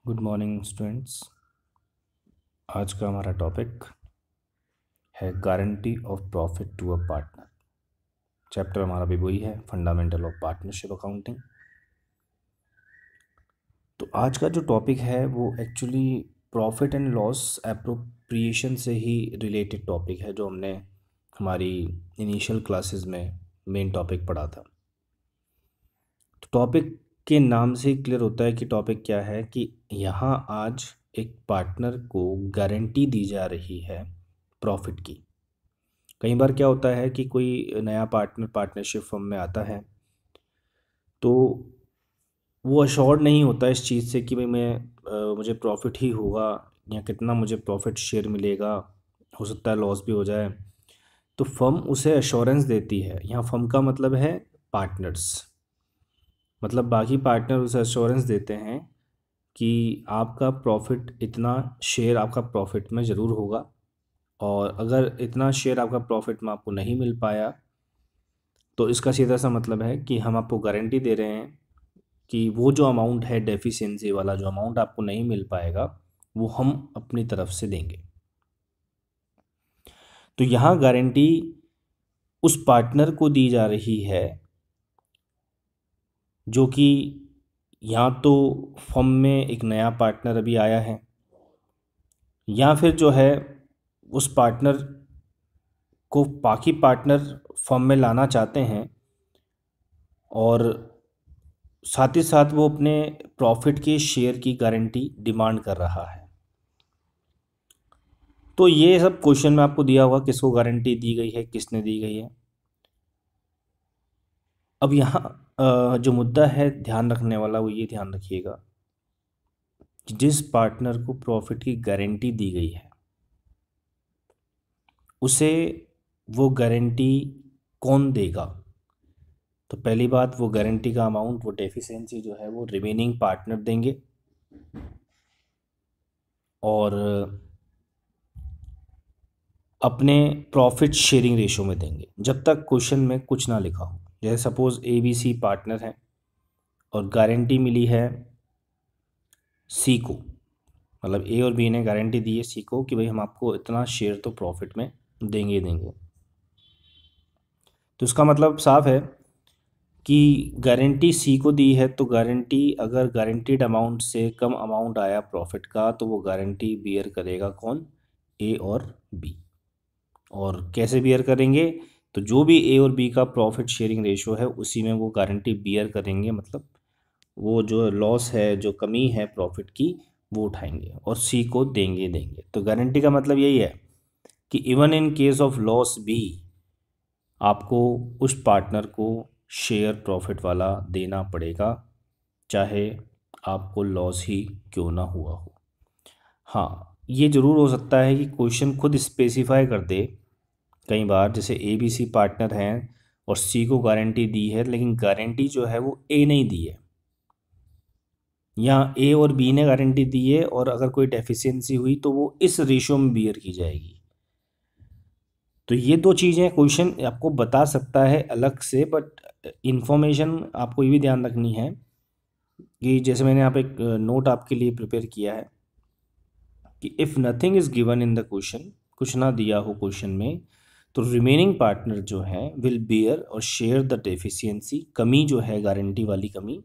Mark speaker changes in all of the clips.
Speaker 1: Good morning students. आज का हमारा टॉपिक है guarantee of profit to a partner. Chapter हमारा भी वही है, फंडामेंटल ऑफ पार्टनरशिप अकाउंटिंग। तो आज का जो टॉपिक है वो actually profit and loss appropriation से ही रिलेटेड टॉपिक है, जो हमने हमारी इनिशियल क्लासेस में मेन टॉपिक पढ़ा था। तो टॉपिक के नाम से ही क्लियर होता है कि टॉपिक क्या है, कि यहाँ आज एक पार्टनर को गारंटी दी जा रही है प्रॉफिट की। कई बार क्या होता है कि कोई नया पार्टनरशिप फर्म में आता है तो वो अश्योर्ड नहीं होता इस चीज़ से कि भाई मुझे प्रॉफिट ही होगा या कितना मुझे प्रॉफिट शेयर मिलेगा, हो सकता है लॉस भी हो जाए। तो फर्म उसे अश्योरेंस देती है। यहाँ फर्म का मतलब है पार्टनर्स, मतलब बाकी पार्टनर उसे अश्योरेंस देते हैं कि आपका प्रॉफिट, इतना शेयर आपका प्रॉफिट में ज़रूर होगा, और अगर इतना शेयर आपका प्रॉफिट में आपको नहीं मिल पाया तो इसका सीधा सा मतलब है कि हम आपको गारंटी दे रहे हैं कि वो जो अमाउंट है, डेफिशिएंसी वाला जो अमाउंट आपको नहीं मिल पाएगा, वो हम अपनी तरफ से देंगे। तो यहाँ गारंटी उस पार्टनर को दी जा रही है जो कि या तो फर्म में एक नया पार्टनर अभी आया है, या फिर जो है उस पार्टनर को बाकी पार्टनर फर्म में लाना चाहते हैं, और साथ ही साथ वो अपने प्रॉफिट के शेयर की गारंटी डिमांड कर रहा है। तो ये सब क्वेश्चन में आपको दिया होगा किसको गारंटी दी गई है, किसने दी गई है। अब यहाँ जो मुद्दा है ध्यान रखने वाला, वो ये ध्यान रखिएगा कि जिस पार्टनर को प्रॉफिट की गारंटी दी गई है उसे वो गारंटी कौन देगा। तो पहली बात, वो गारंटी का अमाउंट, वो डेफिशिएंसी जो है वो रिमेनिंग पार्टनर देंगे, और अपने प्रॉफिट शेयरिंग रेशो में देंगे, जब तक क्वेश्चन में कुछ ना लिखा हो। जैसे सपोज ABC पार्टनर है और गारंटी मिली है सी को, मतलब ए और बी ने गारंटी दी है सी को कि भाई हम आपको इतना शेयर तो प्रॉफिट में देंगे ही देंगे। तो इसका मतलब साफ है कि गारंटी सी को दी है, तो गारंटी, अगर गारंटीड अमाउंट से कम अमाउंट आया प्रॉफिट का, तो वो गारंटी बियर करेगा कौन, ए और बी। और कैसे बियर करेंगे, तो जो भी ए और बी का प्रॉफिट शेयरिंग रेशो है उसी में वो गारंटी बियर करेंगे, मतलब वो जो लॉस है, जो कमी है प्रॉफिट की, वो उठाएंगे और सी को देंगे देंगे। तो गारंटी का मतलब यही है कि even in case of loss भी आपको उस पार्टनर को शेयर प्रॉफिट वाला देना पड़ेगा, चाहे आपको लॉस ही क्यों ना हुआ हो। हाँ, ये ज़रूर हो सकता है कि क्वेश्चन खुद स्पेसिफाई कर दे कई बार, जैसे ABC पार्टनर हैं और सी को गारंटी दी है, लेकिन गारंटी जो है वो ए नहीं दी है, या ए और बी ने गारंटी दी है, और अगर कोई डेफिशिएंसी हुई तो वो इस रेशियो में बियर की जाएगी। तो ये दो चीज़ें क्वेश्चन आपको बता सकता है अलग से, बट इन्फॉर्मेशन आपको ये भी ध्यान रखनी है कि जैसे मैंने यहाँ पे एक नोट आपके लिए प्रिपेयर किया है कि if nothing is given in the question, कुछ ना दिया हो क्वेश्चन में, तो रिमेनिंग पार्टनर जो है विल बियर और शेयर द डेफिशिएंसी, कमी जो है गारंटी वाली कमी।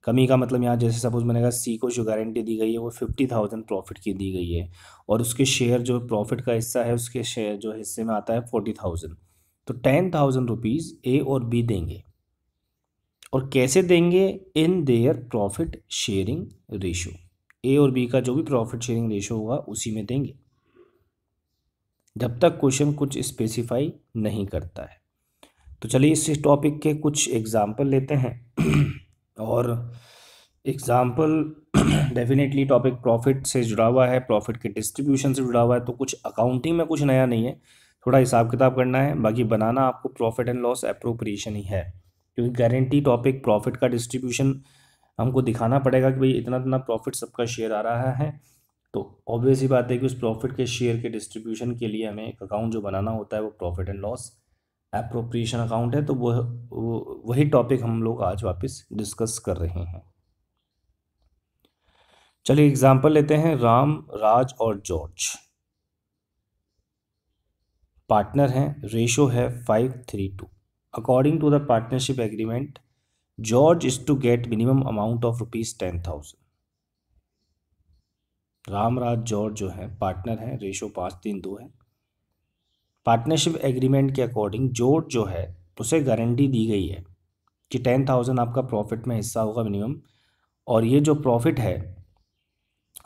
Speaker 1: कमी का मतलब यहाँ जैसे सपोज मैंने कहा सी को जो गारंटी दी गई है वो 50,000 प्रॉफिट की दी गई है, और उसके शेयर जो प्रॉफिट का हिस्सा है, उसके शेयर जो हिस्से में आता है 40,000, तो 10,000 रुपीज़ ए और बी देंगे। और कैसे देंगे, in their profit sharing ratio, A और बी का जो भी प्रॉफिट शेयरिंग रेशो होगा उसी में देंगे, जब तक क्वेश्चन कुछ स्पेसिफाई नहीं करता है। तो चलिए इस टॉपिक के कुछ एग्जाम्पल लेते हैं और एग्जाम्पल डेफिनेटली टॉपिक प्रॉफिट से जुड़ा हुआ है, प्रॉफिट के डिस्ट्रीब्यूशन से जुड़ा हुआ है, तो कुछ अकाउंटिंग में कुछ नया नहीं है, थोड़ा हिसाब किताब करना है, बाकी बनाना आपको प्रॉफिट एंड लॉस एप्रोप्रिएशन ही है, क्योंकि गारंटी टॉपिक प्रॉफिट का डिस्ट्रीब्यूशन हमको दिखाना पड़ेगा कि भाई इतना इतना प्रॉफिट सबका शेयर आ रहा है। तो ऑब्वियस ही बात है कि उस प्रॉफिट के शेयर के डिस्ट्रीब्यूशन के लिए हमें एक अकाउंट जो बनाना होता है वो profit and loss appropriation account है। तो वही टॉपिक हम लोग आज वापस डिस्कस कर रहे हैं। चलिए एग्जाम्पल लेते हैं। राम, राज और जॉर्ज पार्टनर हैं, रेशो है 5:3:2। According to the partnership agreement George is to get minimum amount of ₹10,000। Ram, Raj, George जो है पार्टनर हैं, रेशो 5:3:2 है। पार्टनरशिप एग्रीमेंट के अकॉर्डिंग जॉर्ज जो है उसे गारंटी दी गई है कि 10,000 आपका प्रॉफिट में हिस्सा होगा मिनिमम, और ये जो प्रॉफिट है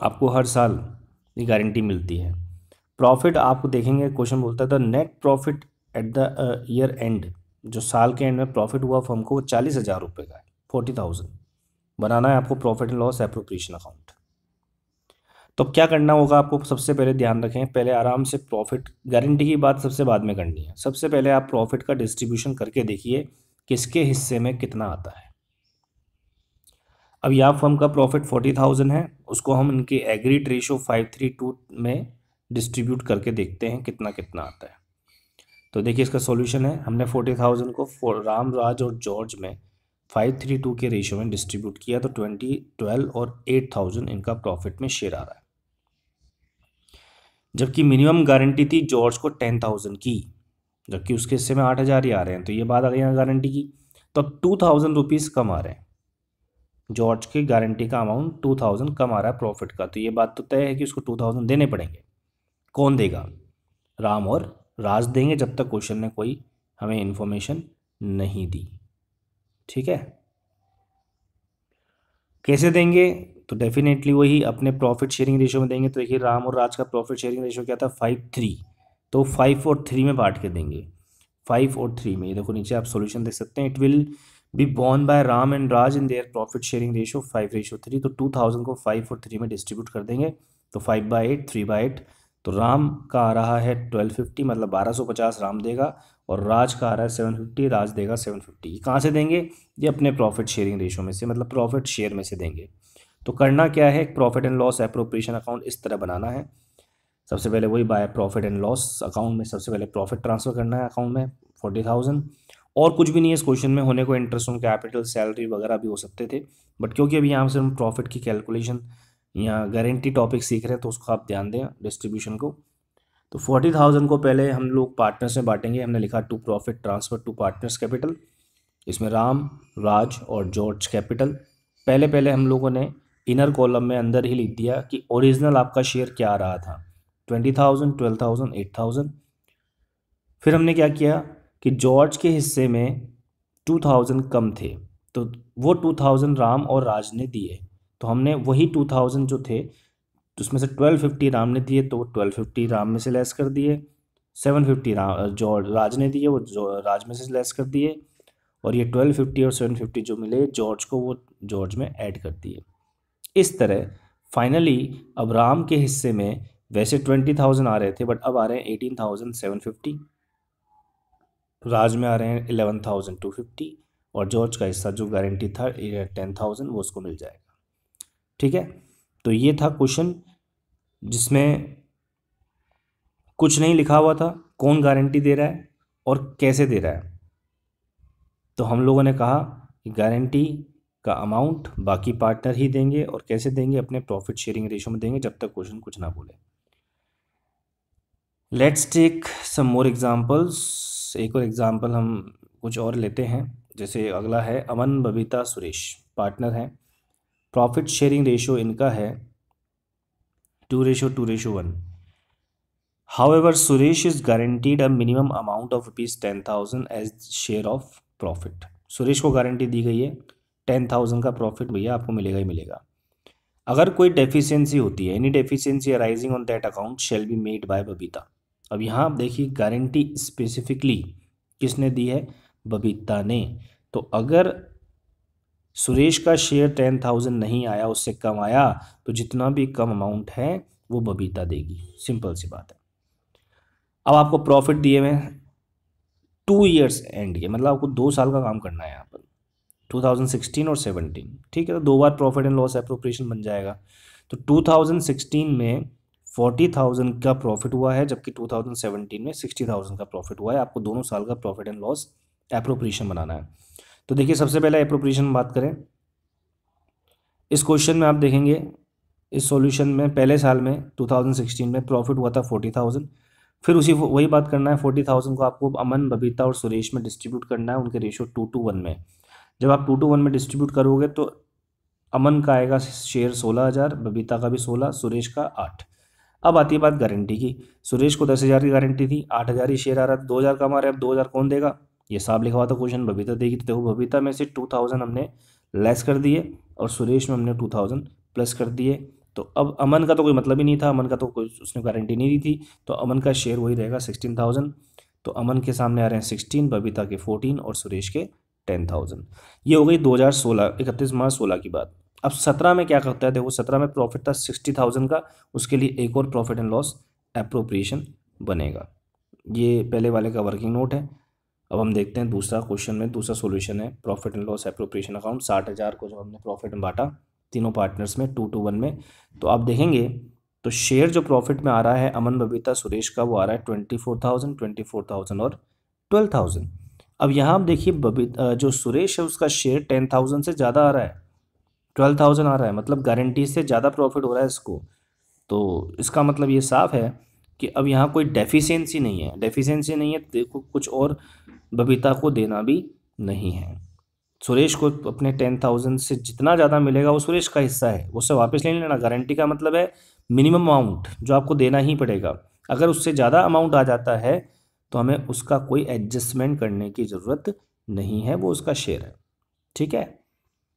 Speaker 1: आपको हर साल ये गारंटी मिलती है। प्रॉफिट आपको देखेंगे, क्वेश्चन बोलता है the net profit at the year and, जो साल के एंड में प्रॉफिट हुआ फर्म को वो 40,000 रुपये का है। 40,000 बनाना है आपको profit and loss appropriation account. तो क्या करना होगा आपको, सबसे पहले ध्यान रखें, पहले आराम से प्रॉफिट, गारंटी की बात सबसे बाद में करनी है। सबसे पहले आप प्रॉफिट का डिस्ट्रीब्यूशन करके देखिए किसके हिस्से में कितना आता है। अब यहाँ फर्म का प्रॉफिट 40,000 है, उसको हम इनके एग्रीड रेशो 5:3:2 में डिस्ट्रीब्यूट करके देखते हैं कितना कितना आता है। तो देखिए इसका सॉल्यूशन है, हमने 40,000 को राम, राज और जॉर्ज में 5:3:2 के रेशो में डिस्ट्रीब्यूट किया, तो 12 और 8,000 इनका प्रॉफिट में शेयर आ रहा है। जबकि मिनिमम गारंटी थी जॉर्ज को 10,000 की, जबकि उसके हिस्से में 8,000 ही आ रहे हैं, तो ये बात आ गई यहाँ गारंटी की। तो अब 2,000 रुपीज़ कम आ रहे हैं, जॉर्ज की गारंटी का अमाउंट 2,000 कम आ रहा है प्रॉफिट का, तो ये बात तो तय है कि उसको 2,000 देने पड़ेंगे। कौन देगा? राम और राज देंगे, जब तक क्वेश्चन ने कोई हमें इन्फॉर्मेशन नहीं दी। ठीक है, कैसे देंगे? तो डेफिनेटली वही अपने प्रॉफिट शेयरिंग रेशियो में देंगे। तो देखिए राम और राज का प्रॉफिट शेयरिंग रेशियो क्या था? 5:3, तो 5 और 3 में बांट के देंगे। 5 और 3 में, ये देखो नीचे आप सॉल्यूशन देख सकते हैं। It will be borne by Ram and Raj in their profit sharing ratio 5:3। तो 2,000 को 5 और 3 में डिस्ट्रीब्यूट कर देंगे, तो 5/8, 3/8। तो राम का आ रहा है 1250, मतलब 1250 राम देगा, और राज का आ रहा है 750, राज देगा 750। ये कहाँ से देंगे? ये अपने प्रॉफिट शेयरिंग रेशियो में से, मतलब प्रॉफिट शेयर में से देंगे। तो करना क्या है, profit and loss appropriation account इस तरह बनाना है। सबसे पहले वही by profit and loss account में सबसे पहले प्रॉफिट ट्रांसफर करना है अकाउंट में 40,000, और कुछ भी नहीं है इस क्वेश्चन में होने को। इंटरेस्ट ऑन कैपिटल, सैलरी वगैरह भी हो सकते थे, बट क्योंकि अभी यहाँ से हम प्रॉफिट की कैलकुलेशन यहाँ गारंटी टॉपिक सीख रहे हैं, तो उसको आप ध्यान दें डिस्ट्रीब्यूशन को। तो 40,000 को पहले हम लोग पार्टनर्स में बांटेंगे। हमने लिखा to profit transfer to partners capital, इसमें राम, राज और जॉर्ज कैपिटल। पहले पहले हम लोगों ने इनर कॉलम में अंदर ही लिख दिया कि ओरिजिनल आपका शेयर क्या आ रहा था, 20,000, 12,000, 8,000। फिर हमने क्या किया कि जॉर्ज के हिस्से में 2,000 कम थे, तो वो 2,000 राम और राज ने दिए, तो हमने वही 2,000 जो थे उसमें से 1250 राम ने दिए, तो 1250 राम में से लेस कर दिए। 750 जॉर्ज राज ने दिए, वो राज में से लेस कर दिए, और ये 1250 और 750 जो मिले जॉर्ज को, वो जॉर्ज में ऐड कर दिए। इस तरह फाइनली अब राम के हिस्से में वैसे 20,000 आ रहे थे, बट अब आ रहे हैं 18,750, राज में आ रहे हैं 11,250, और जॉर्ज का हिस्सा जो गारंटी था 10,000 वो उसको मिल जाएगा। ठीक है, तो ये था क्वेश्चन जिसमें कुछ नहीं लिखा हुआ था, कौन गारंटी दे रहा है और कैसे दे रहा है। तो हम लोगों ने कहा कि गारंटी का अमाउंट बाकी पार्टनर ही देंगे, और कैसे देंगे, अपने प्रॉफिट शेयरिंग रेशियो में देंगे, जब तक क्वेश्चन कुछ ना बोले। Let's take some more examples. एक और एग्जांपल हम कुछ और लेते हैं। जैसे अगला है अमन, बबीता, सुरेश पार्टनर हैं, प्रॉफिट शेयरिंग रेशियो इनका है 2:2:1। However, Suresh is guaranteed a minimum amount of ₹10,000 as share of profit. Suresh को गारंटी दी गई है 10,000 का प्रॉफिट भैया आपको मिलेगा ही मिलेगा। अगर कोई डेफिशिएंसी होती है, any deficiency arising on that account shall be made by Babita. अब यहाँ आप देखिए गारंटी स्पेसिफिकली किसने दी है? बबीता ने। तो अगर सुरेश का शेयर 10,000 नहीं आया, उससे कम आया, तो जितना भी कम अमाउंट है वो बबीता देगी। सिंपल सी बात है। अब आपको प्रॉफिट दिए हुए 2 ईयर्स एंड के, मतलब आपको 2 साल का काम करना है यहाँ पर, 2016 और 17। ठीक है, तो 2 बार प्रॉफिट एंड लॉस एप्रोप्रिएशन बन जाएगा। तो 2016 में 40,000 का प्रॉफिट हुआ है, जबकि 2017 में 60,000 का प्रॉफिट हुआ है। आपको दोनों साल का प्रॉफिट एंड लॉस एप्रोप्रिएशन बनाना है। तो देखिए सबसे पहले एप्रोप्रिएशन बात करें, इस क्वेश्चन में आप देखेंगे इस सॉल्यूशन में पहले साल में 2016 में प्रॉफिट हुआ था 40,000। फिर उसी वही बात करना है, 40,000 को आपको अमन, बबीता और सुरेश में डिस्ट्रीब्यूट करना है उनके रेशियो 2:1 में। जब आप 2:1 में डिस्ट्रीब्यूट करोगे तो अमन का आएगा शेयर 16,000, बबीता का भी 16, सुरेश का 8। अब आती है बात गारंटी की। सुरेश को 10,000 की गारंटी थी, 8,000 ही शेयर आ रहा था, 2,000 कमा रहे, अब 2,000 कौन देगा? ये साहब लिखा हुआ था क्वेश्चन, बबीता देगी। तो देखो बबीता में से 2,000 हमने लेस कर दिए और सुरेश में हमने 2,000 प्लस कर दिए। तो अब अमन का तो कोई मतलब ही नहीं था, अमन का तो कोई उसने गारंटी नहीं दी थी, तो अमन का शेयर वही रहेगा 16,000। तो अमन के सामने आ रहे हैं 16, बबीता के 14 और सुरेश के 10,000। ये हो गई 2016, 31 मार्च 16 की बात। अब 17 में क्या करता है, देखो 17 में प्रॉफिट था 60,000 का, उसके लिए एक और प्रॉफिट एंड लॉस एप्रोप्रिएशन बनेगा। ये पहले वाले का वर्किंग नोट है। अब हम देखते हैं दूसरा क्वेश्चन में, दूसरा सॉल्यूशन है profit and loss appropriation account. 60,000 को जब हमने प्रॉफिट में बांटा तीनों पार्टनर्स में 2:1 में, तो आप देखेंगे तो शेयर जो प्रॉफिट में आ रहा है अमन, बबीता, सुरेश का, वो आ रहा है 24,000, 24,000 और 12,000। अब यहाँ आप देखिए जो सुरेश है उसका शेयर 10,000 से ज़्यादा आ रहा है, 12,000 आ रहा है, मतलब गारंटी से ज़्यादा प्रॉफिट हो रहा है इसको। तो इसका मतलब ये साफ है कि अब यहाँ कोई डेफिशिएंसी नहीं है, डेफिशिएंसी नहीं है, देखो कुछ और बबीता को देना भी नहीं है। सुरेश को अपने 10,000 से जितना ज़्यादा मिलेगा वो सुरेश का हिस्सा है, उससे वापस नहीं लेना। गारंटी का मतलब है मिनिमम अमाउंट जो आपको देना ही पड़ेगा। अगर उससे ज़्यादा अमाउंट आ जाता है तो हमें उसका कोई एडजस्टमेंट करने की ज़रूरत नहीं है, वो उसका शेयर है। ठीक है,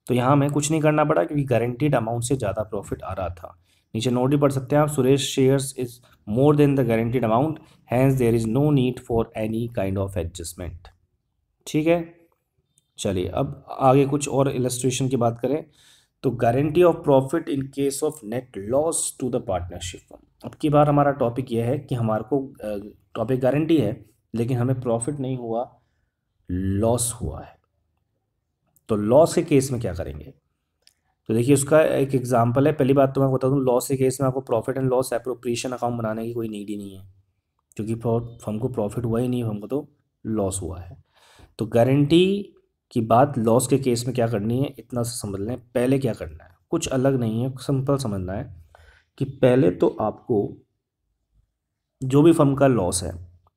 Speaker 1: तो यहाँ हमें कुछ नहीं करना पड़ा क्योंकि गारंटीड अमाउंट से ज़्यादा प्रॉफिट आ रहा था। नीचे नोट भी पढ़ सकते हैं आप, Suresh shares is more than the guaranteed amount, hence there is no need for any kind of adjustment. ठीक है, चलिए अब आगे कुछ और इलस्ट्रेशन की बात करें तो guarantee of profit in case of net loss to the partnership. अब की बार हमारा टॉपिक यह है कि हमारे को टॉपिक गारंटी है लेकिन हमें प्रॉफिट नहीं हुआ, लॉस हुआ है। तो लॉस के केस में क्या करेंगे? तो देखिए उसका एक एग्जांपल है। पहली बात तो मैं बता दूं, लॉस के केस में आपको profit and loss appropriation account बनाने की कोई नीड ही नहीं है, क्योंकि हमको प्रॉफिट हुआ ही नहीं, हमको तो लॉस हुआ है। तो गारंटी की बात लॉस के केस में क्या करनी है, इतना सा समझ लें। पहले क्या करना है, कुछ अलग नहीं है, सिंपल समझना है कि पहले तो आपको जो भी फर्म का लॉस है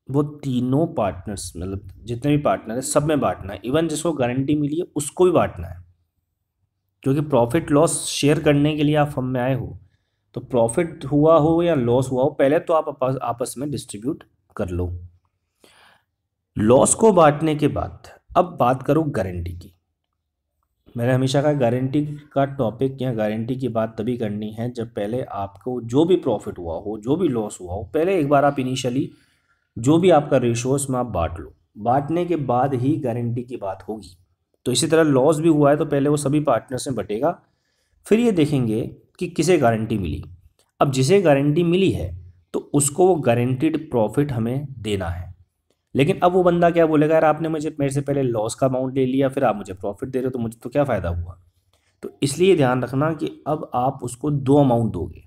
Speaker 1: वो तीनों पार्टनर्स, मतलब जितने भी पार्टनर है सब में बांटना है। इवन जिसको गारंटी मिली है उसको भी बांटना है, क्योंकि प्रॉफिट लॉस शेयर करने के लिए आप फर्म में आए हो। तो प्रॉफिट हुआ हो या लॉस हुआ हो, पहले तो आप आपस में डिस्ट्रीब्यूट कर लो। लॉस को बांटने के बाद अब बात करो गारंटी की। मैंने हमेशा कहा गारंटी का टॉपिक या गारंटी की बात तभी करनी है जब पहले आपको जो भी प्रॉफिट हुआ हो, जो भी लॉस हुआ हो, पहले एक बार आप इनिशियली जो भी आपका रेशो उसमें आप बांट लो। बांटने के बाद ही गारंटी की बात होगी। तो इसी तरह लॉस भी हुआ है तो पहले वो सभी पार्टनर्स में बटेगा, फिर ये देखेंगे कि किसे गारंटी मिली। अब जिसे गारंटी मिली है तो उसको वो गारंटीड प्रॉफिट हमें देना है। लेकिन अब वो बंदा क्या बोलेगा, यार आपने मुझे मेरे से पहले लॉस का अमाउंट ले लिया, फिर आप मुझे प्रॉफिट दे रहे हो, तो मुझे तो क्या फ़ायदा हुआ। तो इसलिए ध्यान रखना कि अब आप उसको दो अमाउंट दोगे।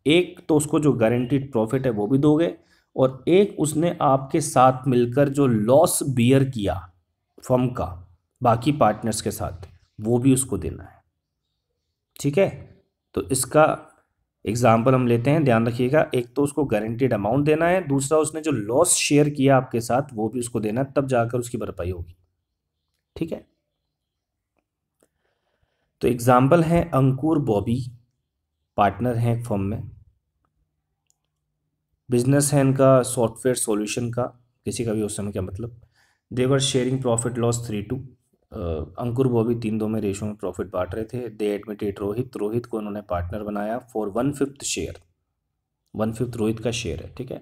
Speaker 1: एक तो उसको जो गारंटीड प्रॉफिट है वो भी दोगे, और एक उसने आपके साथ मिलकर जो लॉस बियर किया फर्म का बाकी पार्टनर्स के साथ, वो भी उसको देना है। ठीक है, तो इसका एग्जाम्पल हम लेते हैं, ध्यान रखिएगा। एक तो उसको गारंटीड अमाउंट देना है, दूसरा उसने जो लॉस शेयर किया आपके साथ वो भी उसको देना है, तब जाकर उसकी भरपाई होगी। ठीक है, तो एग्जाम्पल है अंकुर बॉबी, पार्टनर हैं एक फर्म में, बिजनेस है इनका सॉफ्टवेयर सॉल्यूशन का, किसी का भी उस समय क्या मतलब। देवर शेयरिंग प्रॉफिट लॉस 3:2। अंकुर बॉबी 3-2 में रेशो में प्रॉफिट बांट रहे थे। दे एडमिटेड रोहित, रोहित को उन्होंने पार्टनर बनाया फॉर 1/5 शेयर, 1/5 रोहित का शेयर है। ठीक है,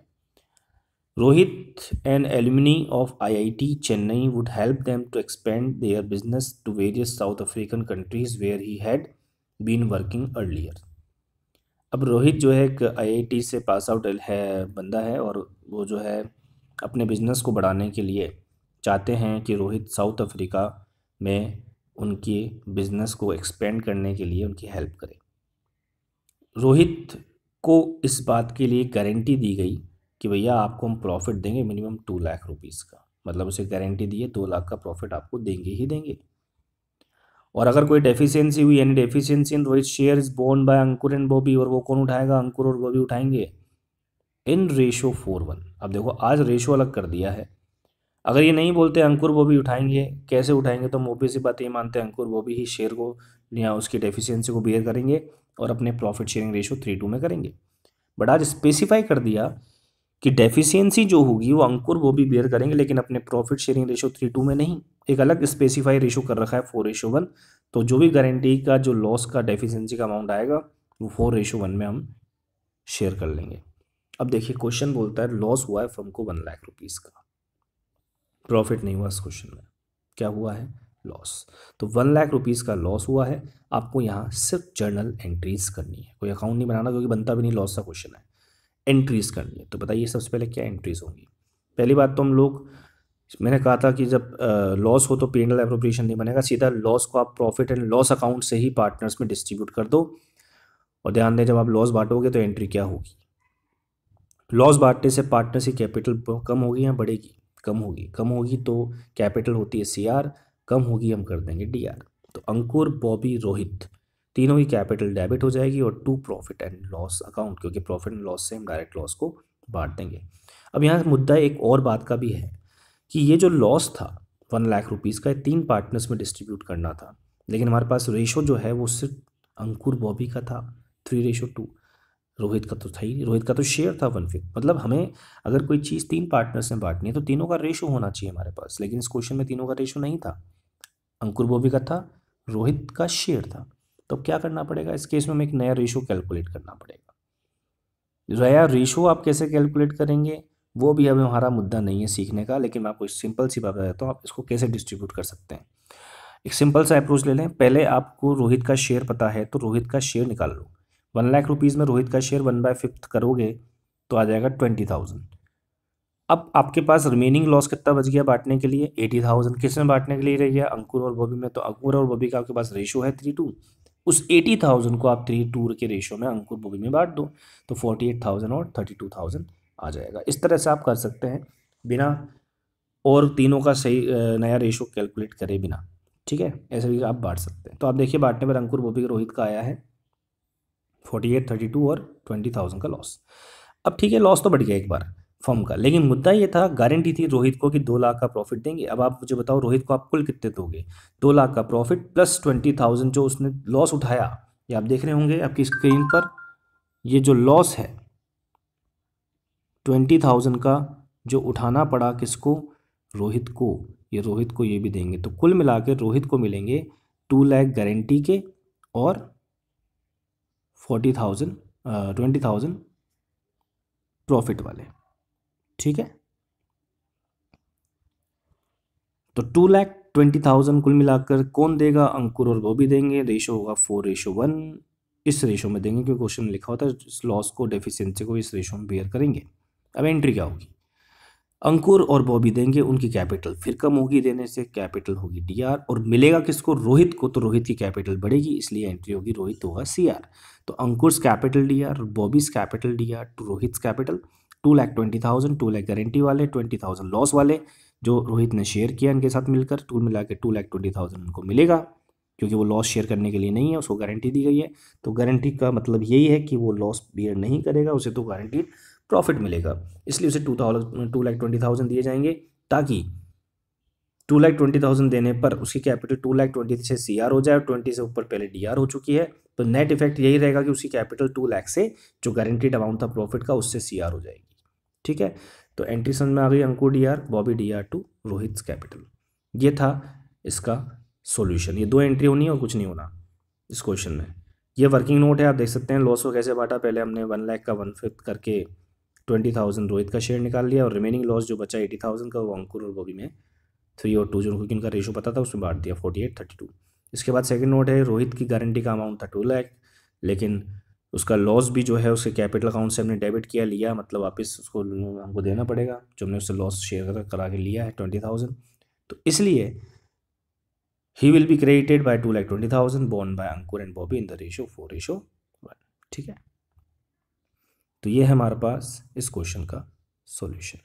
Speaker 1: Rohit an alumni of IIT Chennai would help them to expand their business to various South African countries where he had been working earlier. अब रोहित जो है एक आईआईटी से पास आउट है बंदा है, और वो जो है अपने बिजनेस को बढ़ाने के लिए चाहते हैं कि रोहित साउथ अफ्रीका में उनके बिजनेस को एक्सपेंड करने के लिए उनकी हेल्प करे। रोहित को इस बात के लिए गारंटी दी गई कि भैया आपको हम प्रॉफिट देंगे मिनिमम 2 लाख रुपीज़ का, मतलब उसे गारंटी दी है 2 लाख का प्रॉफिट आपको देंगे ही देंगे। और अगर कोई डेफिशिएंसी हुई यानी deficiency in Rohit share is borne by Ankur and Bobby, और वो कौन उठाएगा, अंकुर और बॉबी उठाएंगे इन रेशो 4:1। अब देखो आज रेशो अलग कर दिया है, अगर ये नहीं बोलते अंकुर बॉबी उठाएंगे, कैसे उठाएंगे, तो हम obvious सी बात ये मानते हैं अंकुर बॉबी ही शेयर को या उसकी डेफिशिएंसी को बेयर करेंगे और अपने प्रॉफिट शेयरिंग रेशो 3:2 में करेंगे। बट आज स्पेसिफाई कर दिया कि डेफिशिएंसी जो होगी वो अंकुर बॉबी बेयर करेंगे, लेकिन अपने प्रॉफिट शेयरिंग रेशो 3:2 में नहीं, एक अलग स्पेसिफाई रेशो कर रखा है 4:1। तो जो भी गारंटी का जो लॉस का डेफिशिएंसी का अमाउंट आएगा वो 4:1 में हम शेयर कर लेंगे। अब देखिए क्वेश्चन बोलता है लॉस हुआ है फर्म को 1 लाख रुपीज़ का, प्रॉफिट नहीं हुआ इस क्वेश्चन में, क्या हुआ है, लॉस। तो 1 लाख रुपीज़ का लॉस हुआ है, आपको यहाँ सिर्फ जर्नल एंट्रीज करनी है, कोई अकाउंट नहीं बनाना क्योंकि बनता भी नहीं, लॉस का क्वेश्चन है, एंट्रीज करनी है। तो बताइए सबसे पहले क्या एंट्रीज होंगी। पहली बात तो हम लोग, मैंने कहा था कि जब लॉस हो तो P&L एप्रोप्रिएशन नहीं बनेगा, सीधा लॉस को आप प्रॉफिट एंड लॉस अकाउंट से ही पार्टनर्स में डिस्ट्रीब्यूट कर दो। और ध्यान दें जब आप लॉस बांटोगे तो एंट्री क्या होगी, लॉस बांटने से पार्टनर्स की कैपिटल कम होगी या बढ़ेगी, कम होगी, कम होगी तो कैपिटल होती है CR, कम होगी हम कर देंगे DR। तो अंकुर बॉबी रोहित तीनों की कैपिटल डेबिट हो जाएगी और to profit and loss account, क्योंकि प्रॉफिट एंड लॉस से हम डायरेक्ट लॉस को बांट देंगे। अब यहाँ मुद्दा एक और बात का भी है कि ये जो लॉस था 1 लाख रुपीज़ का, 3 पार्टनर्स में डिस्ट्रीब्यूट करना था, लेकिन हमारे पास रेशो जो है वो सिर्फ अंकुर बॉबी का था 3:2, रोहित का तो था ही, रोहित का तो शेयर था 1/5। मतलब हमें अगर कोई चीज़ 3 पार्टनर्स में बांटनी है तो तीनों का रेशो होना चाहिए हमारे पास, लेकिन इस क्वेश्चन में तीनों का रेशो नहीं था, अंकुर बॉबी का था, रोहित का शेयर था। तो क्या करना पड़ेगा इस केस में, हमें एक नया रेशो कैलकुलेट करना पड़ेगा। नया रेशो आप कैसे कैलकुलेट करेंगे वो भी हमें हमारा मुद्दा नहीं है सीखने का, लेकिन मैं आपको सिंपल सी बात बताता हूँ आप इसको कैसे डिस्ट्रीब्यूट कर सकते हैं। एक सिंपल सा अप्रोच ले लें, पहले आपको रोहित का शेयर पता है तो रोहित का शेयर निकाल लो। 1 लाख रुपीज़ में रोहित का शेयर 1/5 करोगे तो आ जाएगा 20,000। अब आपके पास रिमेनिंग लॉस कितना बच गया बांटने के लिए, 80,000। किसमें बांटने के लिए रह गया, अंकुर और बॉबी में। तो अंकुर और बॉबी का आपके पास रेशो है 3:2, उस 80,000 को आप 3:2 के रेशो में अंकुर बॉबी में बांट दो, तो 48,000 और 32,000 आ जाएगा। इस तरह से आप कर सकते हैं बिना और तीनों का सही नया रेशो कैलकुलेट करे बिना, ठीक है, ऐसे भी आप बांट सकते हैं। तो आप देखिए बांटने पर अंकुर बॉबी रोहित का आया है 48, 32 और 20,000 का लॉस। अब ठीक है लॉस तो बढ़ गया एक बार फर्म का, लेकिन मुद्दा ये था गारंटी थी रोहित को कि 2 लाख का प्रॉफिट देंगे। अब आप मुझे बताओ रोहित को आप कुल कितने दोगे, 2 लाख का प्रॉफिट प्लस 20,000 जो उसने लॉस उठाया। ये आप देख रहे होंगे आपकी स्क्रीन पर, ये जो लॉस है 20,000 का जो उठाना पड़ा किसको, रोहित को, ये रोहित को ये भी देंगे, तो कुल मिला के रोहित को मिलेंगे 2 लाख गारंटी के और 20,000 प्रॉफिट वाले, ठीक है। तो 2,20,000 कुल मिलाकर कौन देगा, अंकुर और बॉबी देंगे, रेशो होगा 4:1, इस रेशो में देंगे क्योंकि क्वेश्चन में लिखा होता है इस लॉस को डेफिशिएंसी को इस रेशो में बेयर करेंगे। अब एंट्री क्या होगी, अंकुर और बॉबी देंगे, उनकी कैपिटल फिर कम होगी देने से, कैपिटल होगी DR, और मिलेगा किसको, रोहित को, तो रोहित की कैपिटल बढ़ेगी इसलिए एंट्री होगी रोहित होगा CR। तो Ankur's capital DR, Bobby's capital DR to Rohit capital, 2,20,000, 2 lakh guarantee वाले, 20,000 लॉस वाले जो रोहित ने शेयर किया इनके साथ मिलकर, टू मिला के 2,20,000 उनको मिलेगा क्योंकि वो लॉस शेयर करने के लिए नहीं है, उसको गारंटी दी गई है। तो गारंटी का मतलब यही है कि वो लॉस बियर नहीं करेगा, उसे तो गारंटीड प्रॉफिट मिलेगा, इसलिए उसे 2,20,000 दिए जाएंगे, ताकि 2,20,000 देने पर उसकी कैपिटल 2,20,000 से CR हो जाए और 20 से ऊपर पहले DR हो चुकी है। तो नेट इफेक्ट यही रहेगा कि उसकी कैपिटल 2 लाख से जो गारंटीड अमाउंट था प्रॉफिट का उससे CR हो जाएगी, ठीक है। तो एंट्री समझ में आ गई, Ankur DR, Bobby DR to Rohit capital. ये था इसका सॉल्यूशन, ये 2 एंट्री होनी है और कुछ नहीं होना इस क्वेश्चन में। ये वर्किंग नोट है, आप देख सकते हैं लॉस को कैसे बांटा, पहले हमने 1 लाख का 1/5 करके 20,000 रोहित का शेयर निकाल लिया और रिमेनिंग लॉस जो बचा 80,000 का वो अंकुर और बॉबी में 3 और 2 जो क्योंकि इनका रेशो पता था उसमें बांट दिया 48, 32। इसके बाद सेकंड नोट है, रोहित की गारंटी का अमाउंट था 2 लाख, लेकिन उसका लॉस भी जो है उसके कैपिटल अकाउंट से हमने डेबिट किया लिया, मतलब वापस उसको हमको देना पड़ेगा जो हमने उससे लॉस शेयर करा के लिया है 20,000। तो इसलिए ही will be credited by 2,20,000 borne by Ankur and Bobby in the ratio 4:1, ठीक है। तो ये है हमारे पास इस क्वेश्चन का सॉल्यूशन।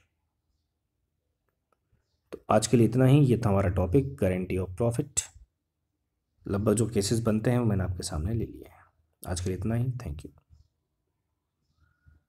Speaker 1: तो आज के लिए इतना ही, ये था हमारा टॉपिक गारंटी ऑफ प्रॉफिट। लगभग जो केसेस बनते हैं वो मैंने आपके सामने ले लिए हैं। आज के लिए इतना ही, थैंक यू।